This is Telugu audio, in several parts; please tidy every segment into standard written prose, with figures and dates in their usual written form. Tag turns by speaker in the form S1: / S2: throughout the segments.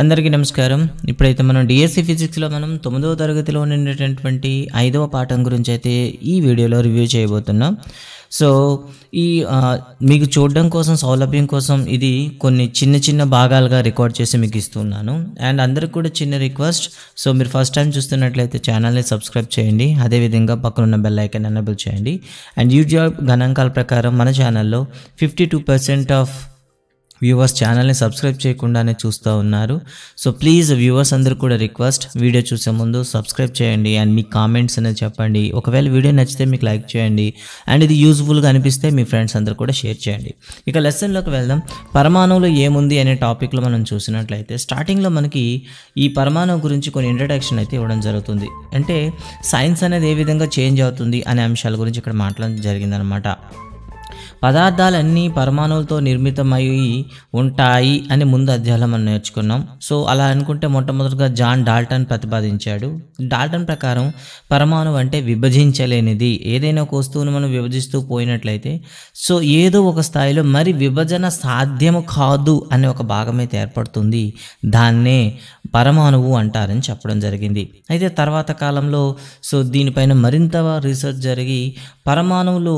S1: అందరికీ నమస్కారం. ఇప్పుడైతే మనం డిఎస్సి ఫిజిక్స్లో మనం 9వ తరగతిలో ఉండేటటువంటి 5వ పాఠం గురించి అయితే ఈ వీడియోలో రివ్యూ చేయబోతున్నాం. సో ఈ మీకు చూడడం కోసం సౌలభ్యం కోసం ఇది కొన్ని చిన్న భాగాలుగా రికార్డ్ చేసి మీకు ఇస్తున్నాను. అండ్ అందరికి కూడా చిన్న రిక్వెస్ట్, సో మీరు ఫస్ట్ టైం చూస్తున్నట్లయితే ఛానల్ని సబ్స్క్రైబ్ చేయండి, అదేవిధంగా పక్కనున్న బెల్ ఐకాన్ ఎనేబుల్ చేయండి. అండ్ యూట్యూబ్ గణాంకాల ప్రకారం మన ఛానల్లో 52% ఆఫ్ వ్యూవర్స్ ఛానల్ని సబ్స్క్రైబ్ చేయకుండానే చూస్తూ ఉన్నారు. సో ప్లీజ్ వ్యూవర్స్ అందరూ కూడా రిక్వెస్ట్, వీడియో చూసే ముందు సబ్స్క్రైబ్ చేయండి అండ్ మీ కామెంట్స్ అనేది చెప్పండి. ఒకవేళ వీడియో నచ్చితే మీకు లైక్ చేయండి అండ్ ఇది యూజ్ఫుల్గా అనిపిస్తే మీ ఫ్రెండ్స్ అందరూ కూడా షేర్ చేయండి. ఇక లెసన్లోకి వెళ్దాం. పరమాణువులో ఏముంది అనే టాపిక్లో మనం చూసినట్లయితే స్టార్టింగ్లో మనకి ఈ పరమాణువు గురించి కొన్ని ఇంట్రడక్షన్ అయితే ఇవ్వడం జరుగుతుంది. అంటే సైన్స్ అనేది ఏ విధంగా చేంజ్ అవుతుంది అనే అంశాల గురించి ఇక్కడ మాట్లాడడం జరిగిందనమాట. పదార్థాలన్నీ పరమాణువులతో నిర్మితమై ఉంటాయి అని ముందు అధ్యాయంలో మనం నేర్చుకున్నాం. సో అలా అనుకుంటే మొట్టమొదటిగా జాన్ డాల్టన్ ప్రతిపాదించాడు. డాల్టన్ ప్రకారం పరమాణువు అంటే విభజించలేనిది. ఏదైనా ఒక వస్తువును మనం విభజిస్తూ పోయినట్లయితే సో ఏదో ఒక స్థాయిలో మరి విభజన సాధ్యము కాదు అనే ఒక భాగం అయితే ఏర్పడుతుంది. దాన్నే పరమాణువు అంటారని చెప్పడం జరిగింది. అయితే తర్వాత కాలంలో సో దీనిపైన మరింత రీసెర్చ్ జరిగి పరమాణువులు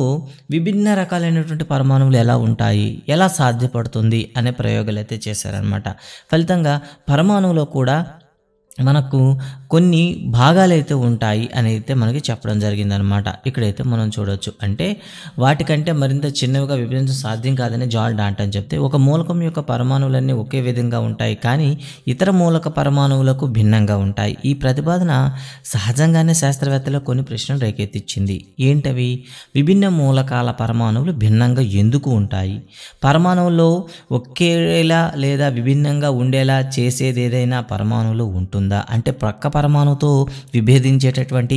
S1: విభిన్న రకాలైనటువంటి పరమాణువులు ఎలా ఉంటాయి, ఎలా సాధ్యపడుతుంది అనే ప్రయోగాలు అయితే చేశారనమాట. ఫలితంగా పరమాణువులో కూడా మనకు కొన్ని భాగాలైతే ఉంటాయి అని అయితే మనకి చెప్పడం జరిగిందనమాట. ఇక్కడైతే మనం చూడవచ్చు. అంటే వాటికంటే మరింత చిన్నవిగా విభజించడం సాధ్యం కాదని జాన్ డాల్టన్ చెప్తే, ఒక మూలకం యొక్క పరమాణువులన్నీ ఒకే విధంగా ఉంటాయి కానీ ఇతర మూలక పరమాణువులకు భిన్నంగా ఉంటాయి. ఈ ప్రతిపాదన సహజంగానే శాస్త్రవేత్తలకు కొన్ని ప్రశ్నలు రేకెత్తించింది. ఏంటవి? విభిన్న మూలకాల పరమాణువులు భిన్నంగా ఎందుకు ఉంటాయి? పరమాణువులో ఒకేలా లేదా విభిన్నంగా ఉండేలా చేసేది ఏదైనా పరమాణువులో ఉంటుందా? అంటే ప్రక్క పరమాణువుతో విభేదించేటటువంటి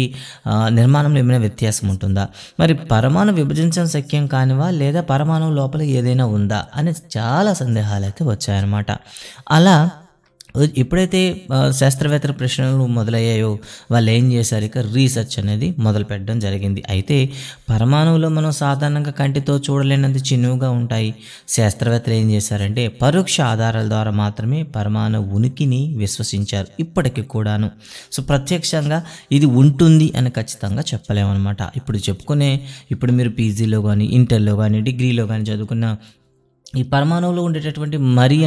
S1: నిర్మాణంలో ఏమైనా వ్యత్యాసం ఉంటుందా? మరి పరమాణు విభజించడం శక్యం కానివా లేదా పరమాణువు లోపల ఏదైనా ఉందా అనే చాలా సందేహాలు అయితే వచ్చాయన్నమాట. అలా ఎప్పుడైతే శాస్త్రవేత్తల ప్రశ్నలు మొదలయ్యాయో వాళ్ళు ఏం చేశారు, ఇక రీసెర్చ్ అనేది మొదలు పెట్టడం జరిగింది. అయితే పరమాణువులో మనం సాధారణంగా కంటితో చూడలేనంత చిన్నవిగా ఉంటాయి. శాస్త్రవేత్తలు ఏం చేశారంటే పరోక్ష ఆధారాల ద్వారా మాత్రమే పరమాణు ఉనికిని విశ్వసించారు ఇప్పటికీ కూడాను. సో ప్రత్యక్షంగా ఇది ఉంటుంది అని ఖచ్చితంగా చెప్పలేమన్నమాట. ఇప్పుడు మీరు పీజీలో కానీ ఇంటర్లో కానీ డిగ్రీలో కానీ చదువుకున్న ఈ పరమాణువులో ఉండేటటువంటి మరి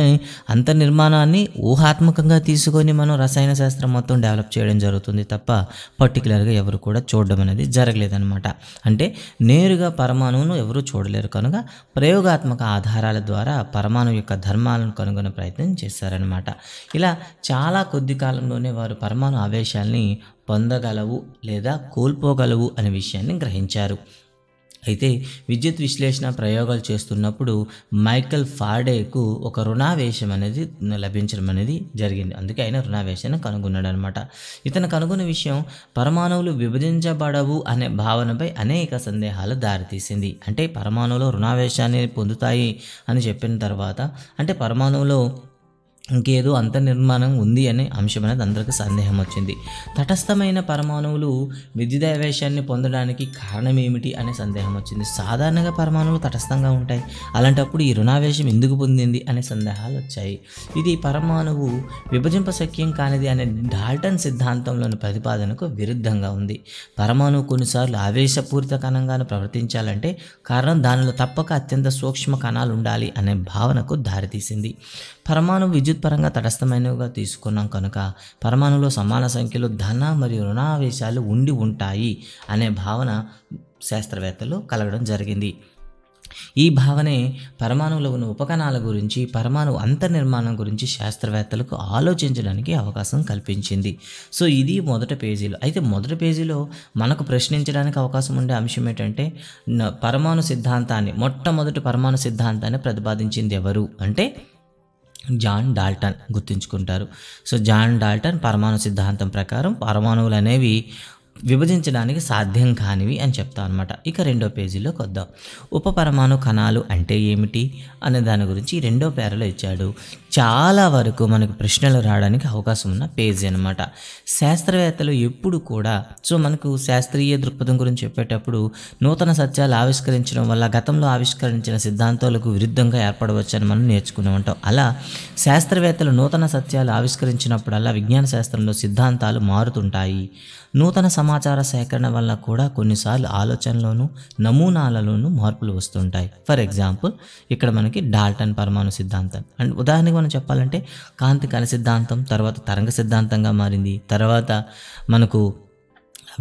S1: అంతర్నిర్మాణాన్ని ఊహాత్మకంగా తీసుకొని మనం రసాయన శాస్త్రం మొత్తం డెవలప్ చేయడం జరుగుతుంది తప్ప పర్టికులర్గా ఎవరు కూడా చూడడం అనేది జరగలేదన్నమాట. అంటే నేరుగా పరమాణువును ఎవరు చూడలేరు కనుక ప్రయోగాత్మక ఆధారాల ద్వారా పరమాణువు యొక్క ధర్మాలను కనుగొనే ప్రయత్నం చేశారనమాట. ఇలా చాలా కొద్ది కాలంలోనే వారు పరమాణు ఆవేశాల్ని పొందగలవు లేదా కోల్పోగలవు అనే విషయాన్ని గ్రహించారు. అయితే విద్యుత్ విశ్లేషణ ప్రయోగాలు చేస్తున్నప్పుడు మైకల్ ఫారడేకు ఒక రుణావేశం అనేది లభించడం అనేది జరిగింది. అందుకే ఆయన రుణావేశాన్ని కనుగొన్నాడు అనమాట. ఇతను కనుగొన్న విషయం పరమాణువులు విభజించబడవు అనే భావనపై అనేక సందేహాలు దారితీసింది. అంటే పరమాణువులో రుణావేశాన్ని పొందుతాయి అని చెప్పిన తర్వాత అంటే పరమాణువులో ఇంకేదో అంతర్నిర్మాణం ఉంది అనే అంశం అనేది అందరికీ సందేహం వచ్చింది. తటస్థమైన పరమాణువులు విద్యుదావేశాన్ని పొందడానికి కారణం ఏమిటి అనే సందేహం వచ్చింది. సాధారణంగా పరమాణువులు తటస్థంగా ఉంటాయి, అలాంటప్పుడు ఈ రుణావేశం ఎందుకు పొందింది అనే సందేహాలు వచ్చాయి. ఇది పరమాణువు విభజింపశక్యం కానిది అనే డాల్టన్ సిద్ధాంతంలోని ప్రతిపాదనకు విరుద్ధంగా ఉంది. పరమాణువు కొన్నిసార్లు ఆవేశపూరిత కణంగాను ప్రవర్తించాలంటే కారణం దానిలో తప్పక అత్యంత సూక్ష్మ కణాలు ఉండాలి అనే భావనకు దారితీసింది. పరమాణువు విద్యుత్ పరంగా తటస్థమైనవిగా తీసుకున్నాం కనుక పరమాణువులో సమాన సంఖ్యలో ధన మరియు రుణావేశాలు ఉండి ఉంటాయి అనే భావన శాస్త్రవేత్తలు కలగడం జరిగింది. ఈ భావనే పరమాణువులో ఉన్న ఉపకణాల గురించి పరమాణు అంతర్నిర్మాణం గురించి శాస్త్రవేత్తలకు ఆలోచించడానికి అవకాశం కల్పించింది. సో ఇది మొదటి పేజీలో. అయితే మొదటి పేజీలో మనకు ప్రశ్నించడానికి అవకాశం ఉండే అంశం ఏంటంటే మొట్టమొదటి పరమాణు సిద్ధాంతాన్ని ప్రతిపాదించింది ఎవరు అంటే జాన్ డాల్టన్. గుర్తుంచుకుంటారు. సో జాన్ డాల్టన్ పరమాణు సిద్ధాంతం ప్రకారం పరమాణువులు అనేవి విభజించడానికి సాధ్యం కానివి అని చెప్తాం అనమాట. ఇక రెండో పేజీలోకి వద్దాం. ఉపపరమాణు కణాలు అంటే ఏమిటి అనే దాని గురించి రెండో పేరాలో ఇచ్చాడు. చాలా వరకు మనకు ప్రశ్నలు రావడానికి అవకాశం ఉన్న పేజీ అనమాట. శాస్త్రవేత్తలు ఎప్పుడు కూడా మనకు శాస్త్రీయ దృక్పథం గురించి చెప్పేటప్పుడు నూతన సత్యాలు ఆవిష్కరించడం వల్ల గతంలో ఆవిష్కరించిన సిద్ధాంతాలకు విరుద్ధంగా ఏర్పడవచ్చని మనం నేర్చుకుని ఉంటాం. అలా శాస్త్రవేత్తలు నూతన సత్యాలు ఆవిష్కరించినప్పుడల్లా విజ్ఞాన శాస్త్రంలో సిద్ధాంతాలు మారుతుంటాయి. నూతన సమాచార సేకరణ వల్ల కూడా కొన్నిసార్లు ఆలోచనలోనూ నమూనాలలోనూ మార్పులు వస్తుంటాయి. ఫర్ ఎగ్జాంపుల్ ఇక్కడ మనకి డాల్టన్ పరమాణు సిద్ధాంతం అండ్ ఉదాహరణకు మనం చెప్పాలంటే కాంతి కణ సిద్ధాంతం తర్వాత తరంగ సిద్ధాంతంగా మారింది, తర్వాత మనకు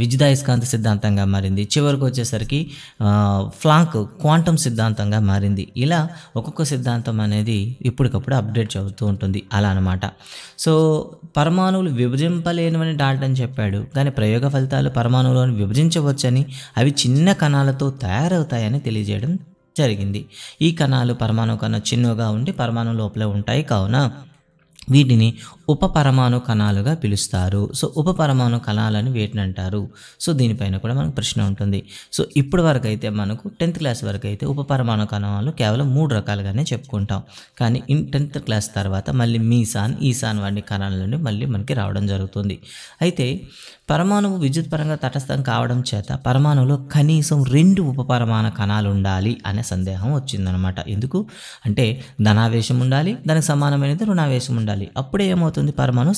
S1: విద్యుదయస్కాంత సిద్ధాంతంగా మారింది, చివరికి వచ్చేసరికి ప్లాంక్ క్వాంటం సిద్ధాంతంగా మారింది. ఇలా ఒక్కొక్క సిద్ధాంతం అనేది ఇప్పటికప్పుడు అప్డేట్ అవుతూ ఉంటుంది అలా అనమాట. సో పరమాణువులు విభజింపలేనివని డాల్టన్ చెప్పాడు, కానీ ప్రయోగ ఫలితాలు పరమాణువులను విభజించవచ్చని, అవి చిన్న కణాలతో తయారవుతాయని తెలియజేయడం జరిగింది. ఈ కణాలు పరమాణువు కన్నా చిన్నగా ఉండి పరమాణువు లోపలే ఉంటాయి, కావున వీటిని ఉపపరమాణు కణాలుగా పిలుస్తారు. సో ఉపపరమాణు కణాలని వీటిని అంటారు. సో దీనిపైన కూడా మనకు ప్రశ్న ఉంటుంది. సో ఇప్పటి వరకు అయితే మనకు 10th క్లాస్ వరకు అయితే ఉపపరమాణు కణాలు కేవలం 3 రకాలుగానే చెప్పుకుంటాం. కానీ 10th క్లాస్ తర్వాత మళ్ళీ మీసాన్ ఈసాన్ వంటి కణాల నుండి మళ్ళీ మనకి రావడం జరుగుతుంది. అయితే పరమాణువు విద్యుత్ పరంగా తటస్థం కావడం చేత పరమాణువులో కనీసం 2 ఉపపరమాణు కణాలు ఉండాలి అనే సందేహం వచ్చిందనమాట. ఎందుకు అంటే ధనావేశం ఉండాలి, దానికి సమానమైనది రుణావేశం ఉండాలి, అప్పుడే ఏమవుతుంది పరమాణువు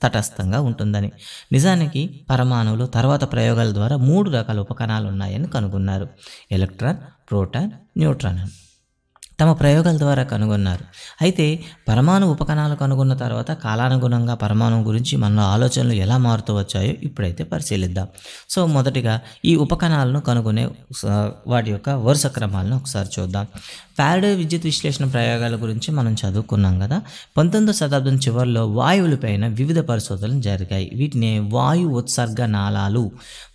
S1: తటస్థంగా ఉంటుందని. నిజానికి పరమాణువులు తర్వాత ప్రయోగాల ద్వారా 3 రకాల ఉపకణాలు ఉన్నాయని కనుగొన్నారు. ఎలక్ట్రాన్, ప్రోటాన్, న్యూట్రాన్ తమ ప్రయోగాల ద్వారా కనుగొన్నారు. అయితే పరమాణు ఉపకణాలు కనుగొన్న తర్వాత కాలానుగుణంగా పరమాణువు గురించి మన ఆలోచనలు ఎలా మారుతూ వచ్చాయో ఇప్పుడైతే పరిశీలిద్దాం. సో మొదటిగా ఈ ఉపకణాలను కనుగొనే వాటి యొక్క వరుస క్రమాలను ఒకసారి చూద్దాం. ఫారడే విద్యుత్ విశ్లేషణ ప్రయోగాల గురించి మనం చదువుకున్నాం కదా. 19వ శతాబ్దం చివరిలో వాయువులపైన వివిధ పరిశోధనలు జరిగాయి. వీటిని వాయు ఉత్సర్గ నాళాలు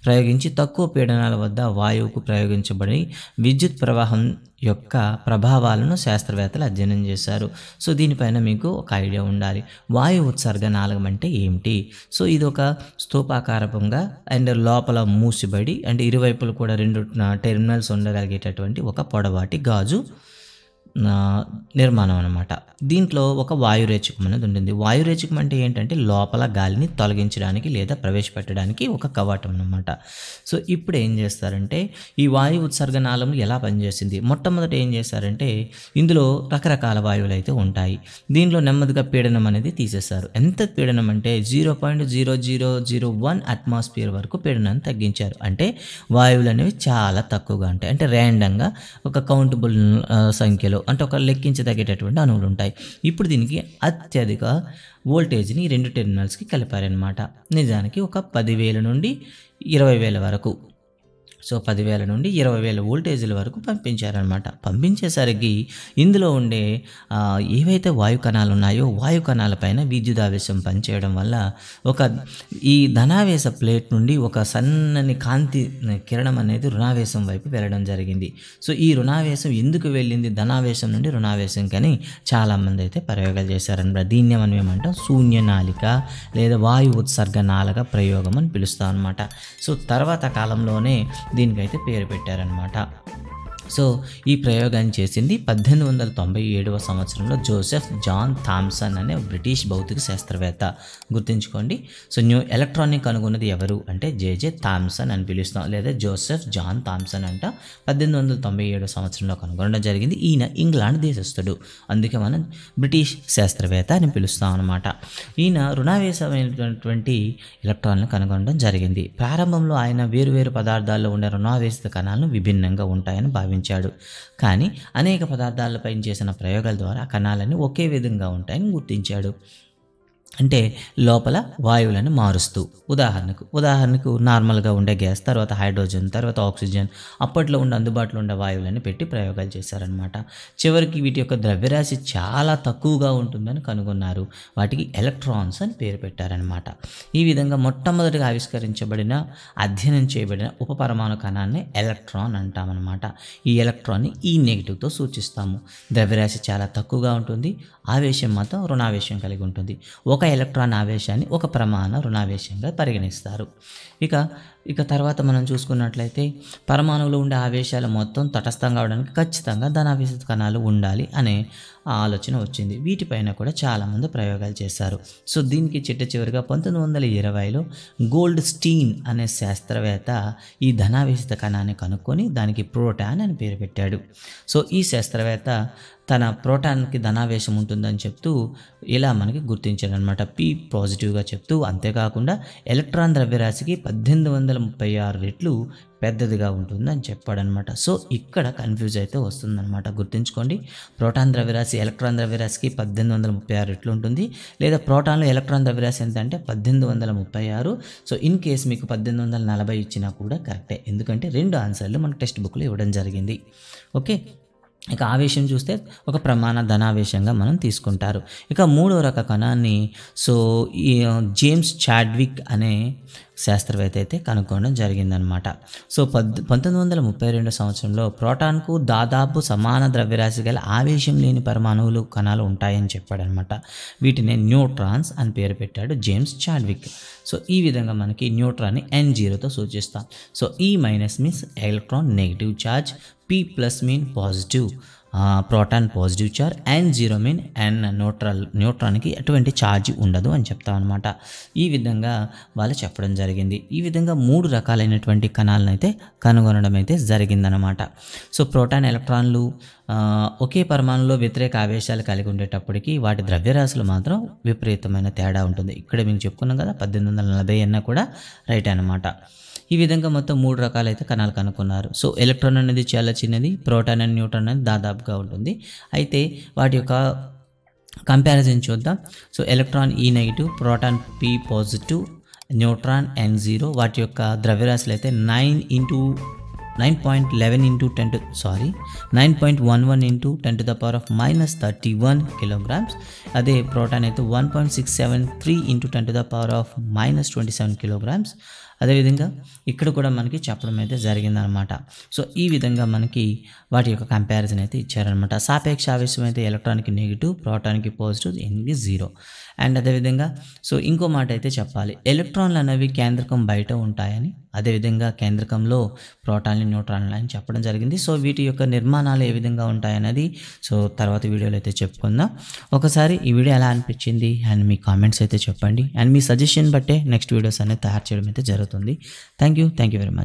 S1: ప్రయోగించి తక్కువ పీడనాల వద్ద వాయువుకు ప్రయోగించబడి విద్యుత్ ప్రవాహం యొక్క ప్రభావాలను శాస్త్రవేత్తలు అధ్యయనం చేశారు. సో దీనిపైన మీకు ఒక ఐడియా ఉండాలి. వాయు ఉత్సర్గ నాళం అంటే ఏమిటి? సో ఇది ఒక స్తూపాకారకంగా అండ్ లోపల మూసిబడి అండ్ ఇరువైపులు కూడా 2 టెర్మినల్స్ ఉండగలిగేటటువంటి ఒక పొడవాటి గాజు నిర్మాణం అనమాట. దీంట్లో ఒక వాయురేచకం అనేది ఉంటుంది. వాయురేచకం అంటే ఏంటంటే లోపల గాలిని తొలగించడానికి లేదా ప్రవేశపెట్టడానికి ఒక కవాటం అనమాట. సో ఇప్పుడు ఏం చేస్తారంటే ఈ వాయు ఉత్సర్గ నాళం ఎలా పనిచేసింది? మొట్టమొదట ఏం చేశారంటే ఇందులో రకరకాల వాయువులు అయితే ఉంటాయి. దీనిలో నెమ్మదిగా పీడనం అనేది తీసేశారు. ఎంత పీడనం అంటే 0.0001 అట్మాస్ఫియర్ వరకు పీడనాన్ని తగ్గించారు. అంటే వాయువులు అనేవి చాలా తక్కువగా ఉంటాయి. అంటే ర్యాండంగా ఒక కౌంటబుల్ సంఖ్యలో అంటే ఒక లెక్కించదగ్గేటటువంటి అణువులు ఉంటాయి. ఇప్పుడు దీనికి అత్యధిక వోల్టేజ్ని 2 టెర్మినల్స్కి కలిపారనమాట. నిజానికి ఒక 10,000 నుండి 20,000 వరకు. సో 10,000 నుండి 20,000 వోల్టేజీల వరకు పంపించారనమాట. పంపించేసరికి ఇందులో ఉండే ఏవైతే వాయు కణాలు ఉన్నాయో వాయు కణాలపైన విద్యుదావేశం పనిచేయడం వల్ల ఈ ధనావేశ ప్లేట్ నుండి ఒక సన్నని కాంతి కిరణం అనేది రుణావేశం వైపు వెళ్ళడం జరిగింది. సో ఈ రుణావేశం ఎందుకు వెళ్ళింది ధనావేశం నుండి రుణావేశం కానీ చాలామంది అయితే ప్రయోగాలు చేశారనమాట. దీన్ని మనం ఏమంటాం శూన్యనాళిక లేదా వాయు ఉత్సర్గ నాళిక ప్రయోగం అని పిలుస్తాం అనమాట. సో తర్వాత కాలంలోనే దీనికైతే పేరు పెట్టారనమాట. సో ఈ ప్రయోగాన్ని చేసింది 1897వ సంవత్సరంలో జోసెఫ్ జాన్ థామ్సన్ అనే బ్రిటిష్ భౌతిక శాస్త్రవేత్త. గుర్తుంచుకోండి. సో న్యూ ఎలక్ట్రాన్ని కనుగొన్నది ఎవరు అంటే జేజే థామ్సన్ అని పిలుస్తాం లేదా జోసెఫ్ జాన్ థామ్సన్ అంట 1897వ సంవత్సరంలో కనుగొనడం జరిగింది. ఈయన ఇంగ్లాండ్ దేశస్థుడు, అందుకే మనం బ్రిటిష్ శాస్త్రవేత్త అని పిలుస్తాం అనమాట. ఈయన రుణావేశమైనటువంటి ఎలక్ట్రాన్లను కనుగొనడం జరిగింది. ప్రారంభంలో ఆయన వేరువేరు పదార్థాల్లో ఉండే రుణావేశిత కణాలను విభిన్నంగా ఉంటాయని భావించాడు. కానీ అనేక పదార్థాలపై చేసిన ప్రయోగాల ద్వారా కణాలన్నీ ఒకే విధంగా ఉంటాయని గుర్తించాడు. అంటే లోపల వాయువులను మారుస్తూ ఉదాహరణకు నార్మల్గా ఉండే గ్యాస్, తర్వాత హైడ్రోజన్, తర్వాత ఆక్సిజన్, అప్పట్లో ఉండే అందుబాటులో ఉండే వాయువులను పెట్టి ప్రయోగాలు చేశారనమాట. చివరికి వీటి యొక్క ద్రవ్యరాశి చాలా తక్కువగా ఉంటుందని కనుగొన్నారు. వాటికి ఎలక్ట్రాన్స్ అని పేరు పెట్టారనమాట. ఈ విధంగా మొట్టమొదటిగా ఆవిష్కరించబడిన అధ్యయనం చేయబడిన ఉపపరమాణు కణాన్ని ఎలక్ట్రాన్ అంటామన్నమాట. ఈ ఎలక్ట్రాన్ని ఈ నెగిటివ్తో సూచిస్తాము. ద్రవ్యరాశి చాలా తక్కువగా ఉంటుంది, ఆవేశం మాత్రం రుణావేశం కలిగి ఉంటుంది. ఒక ఎలక్ట్రాన్ ఆవేశాన్ని ఒక ప్రమాణ రుణావేశంగా పరిగణిస్తారు. ఇక ఇక తర్వాత మనం చూసుకున్నట్లయితే పరమాణువులో ఉండే ఆవేశాలు మొత్తం తటస్థంగా అవడానికి ఖచ్చితంగా ధనావేశ కణాలు ఉండాలి అనే ఆలోచన వచ్చింది. వీటిపైన కూడా చాలామంది ప్రయోగాలు చేశారు. సో దీనికి చిట్ట చివరిగా 1920లో గోల్డ్ స్టీన్ అనే శాస్త్రవేత్త ఈ ధనావేశిత కణాన్ని కనుక్కొని దానికి ప్రోటాన్ అని పేరు పెట్టాడు. సో ఈ శాస్త్రవేత్త తన ప్రోటాన్కి ధనావేశం ఉంటుందని చెప్తూ ఇలా మనకి గుర్తించాడు అనమాట, పి పాజిటివ్గా చెప్తూ. అంతేకాకుండా ఎలక్ట్రాన్ ద్రవ్యరాశికి 1836 రెట్లు పెద్దదిగా ఉంటుందని చెప్పాడనమాట. సో ఇక్కడ కన్ఫ్యూజ్ అయితే వస్తుందన్నమాట, గుర్తుంచుకోండి. ప్రోటాన్ ద్రవ్యరాశి ఎలక్ట్రాన్ ద్రవ్యరాశికి 1836 రెట్లు ఉంటుంది, లేదా ప్రోటాన్లో ఎలక్ట్రాన్ ద్రవ్యరాశి ఎంత అంటే 1836. సో ఇన్ కేస్ మీకు 1840 ఇచ్చినా కూడా కరెక్టే, ఎందుకంటే 2 ఆన్సర్లు మనకు టెక్స్ట్ బుక్లో ఇవ్వడం జరిగింది. ఓకే, ఇక ఆవేశం చూస్తే ఒక ప్రమాణ ధనావేశంగా మనం తీసుకుంటారు. ఇక 3వ రక కణాన్ని సో ఈ జేమ్స్ చాడ్విక్ అనే శాస్త్రవేత్త అయితే కనుక్కోవడం జరిగిందనమాట. సో 1932 సంవత్సరంలో ప్రోటాన్కు దాదాపు సమాన ద్రవ్యరాశి గల ఆవేశం లేని పరమాణువులు కణాలు ఉంటాయని చెప్పాడనమాట. వీటిని న్యూట్రాన్స్ అని పేరు పెట్టాడు జేమ్స్ చాడ్విక్. సో ఈ విధంగా మనకి న్యూట్రాన్ని N0తో సూచిస్తాం. So E- means electron negative charge, P+ mean positive, proton positive charge, N0 mean న్యూట్రాన్కి ఎటువంటి ఛార్జ్ ఉండదు అని చెప్తాం అనమాట. ఈ విధంగా వాళ్ళు చెప్పడం జరిగింది. ఈ విధంగా 3 రకాలైనటువంటి కణాలను అయితే కనుగొనడం అయితే జరిగిందనమాట. సో ప్రోటాన్ ఎలక్ట్రాన్లు ఒకే పరమాణులో వ్యతిరేక ఆవేశాలు కలిగి ఉండేటప్పటికీ వాటి ద్రవ్యరాశులు మాత్రం విపరీతమైన తేడా ఉంటుంది. ఇక్కడ మేము చెప్పుకున్నాం కదా 1840 అన్నా కూడా రైట్ అనమాట. ఈ విధంగా మొత్తం 3 రకాలైతే కణాలు కనుక్కున్నారు. సో ఎలక్ట్రాన్ అనేది చాలా చిన్నది, ప్రోటాన్ అండ్ న్యూట్రాన్ అనేది దాదాపుగా ఉంటుంది. అయితే వాటి యొక్క కంపారిజన్ చూద్దాం. So electron E-, proton P+, neutron N0. వాటి యొక్క ద్రవ్యరాశులు అయితే 9.11 into 9.11 into 10⁻⁻31 kilograms. అదే ప్రోటాన్ అయితే 1.673 into 10⁻⁻27 kilograms. అదేవిధంగా ఇక్కడ కూడా మనకి చెప్పడం అయితే జరిగిందనమాట. సో ఈ విధంగా మనకి వాటి యొక్క కంపారిజన్ అయితే ఇచ్చారనమాట. సాపేక్ష ఆవేశం అయితే ఎలక్ట్రాన్కి నెగిటివ్, ప్రోటాన్కి పాజిటివ్, Nకి 0. అండ్ అదేవిధంగా సో ఇంకో మాట అయితే చెప్పాలి, ఎలక్ట్రాన్లు అనేవి కేంద్రకం బయట ఉంటాయని, అదేవిధంగా కేంద్రకంలో ప్రోటాన్లు, న్యూట్రాన్లు అని చెప్పడం జరిగింది. సో వీటి యొక్క నిర్మాణాలు ఏ విధంగా ఉంటాయన్నది సో తర్వాత వీడియోలో అయితే చెప్పుకుందాం. ఒకసారి ఈ వీడియో ఎలా అనిపించింది అండ్ మీ కామెంట్స్ అయితే చెప్పండి. అండ్ మీ సజెషన్ బట్టే నెక్స్ట్ వీడియోస్ అనేది తయారు చేయడం అయితే జరుగుతుంది. Thank you very much.